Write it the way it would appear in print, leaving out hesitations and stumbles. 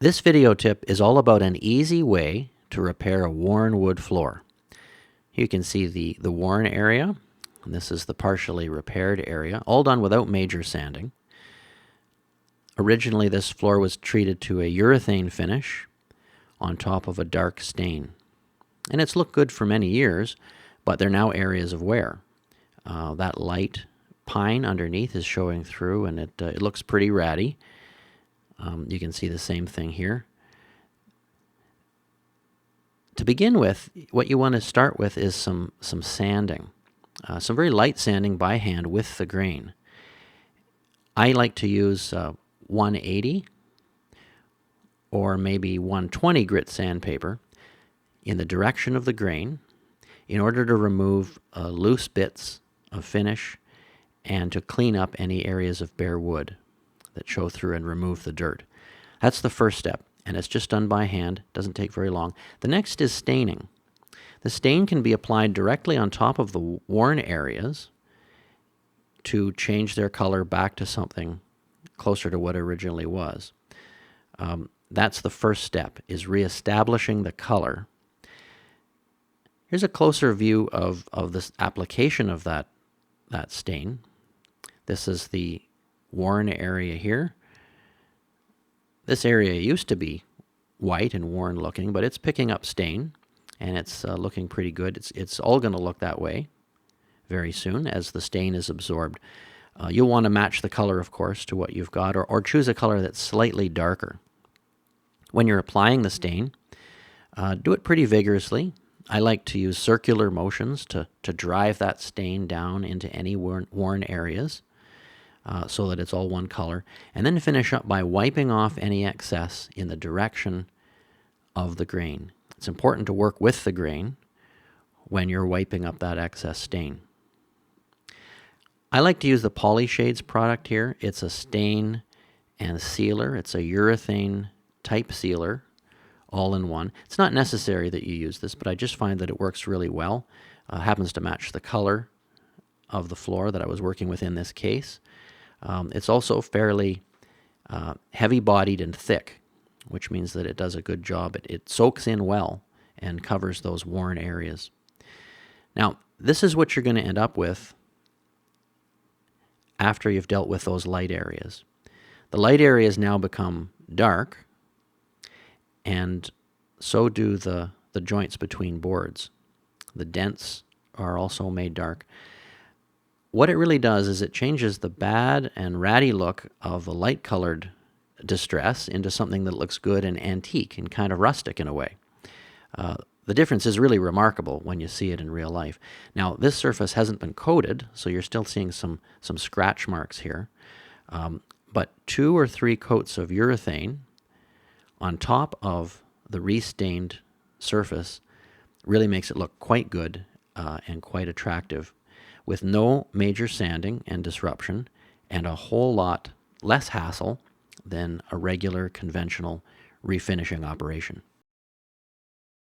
This video tip is all about an easy way to repair a worn wood floor. You can see the worn area, and this is the partially repaired area, all done without major sanding. Originally, this floor was treated to a urethane finish on top of a dark stain. And it's looked good for many years, but there are now areas of wear. That light pine underneath is showing through, and it looks pretty ratty. You can see the same thing here. To begin with, what you want to start with is some sanding. Some very light sanding by hand with the grain. I like to use 180 or maybe 120 grit sandpaper in the direction of the grain in order to remove loose bits of finish and to clean up any areas of bare wood that show through and remove the dirt. That's the first step, and it's just done by hand. Doesn't take very long. The next is staining. The stain can be applied directly on top of the worn areas to change their color back to something closer to what it originally was. That's the first step, is reestablishing the color. Here's a closer view of this application of that stain. This is the worn area here. This area used to be white and worn looking, but it's picking up stain, and it's looking pretty good. It's all going to look that way very soon as the stain is absorbed. You'll want to match the color, of course, to what you've got, or choose a color that's slightly darker. When you're applying the stain, do it pretty vigorously. I like to use circular motions to drive that stain down into any worn areas so that it's all one color. And then finish up by wiping off any excess in the direction of the grain. It's important to work with the grain when you're wiping up that excess stain. I like to use the Polyshades product here. It's a stain and sealer. It's a urethane type sealer, all in one. It's not necessary that you use this, but I just find that it works really well. Happens to match the color of the floor that I was working with in this case. It's also fairly heavy-bodied and thick, which means that it does a good job. It soaks in well and covers those worn areas. Now, this is what you're going to end up with after you've dealt with those light areas. The light areas now become dark, and so do the joints between boards. The dents are also made dark. What it really does is it changes the bad and ratty look of the light-colored distress into something that looks good and antique and kind of rustic in a way. The difference is really remarkable when you see it in real life. Now, this surface hasn't been coated, so you're still seeing some scratch marks here. But 2 or 3 coats of urethane on top of the restained surface really makes it look quite good and quite attractive, with no major sanding and disruption and a whole lot less hassle than a regular conventional refinishing operation.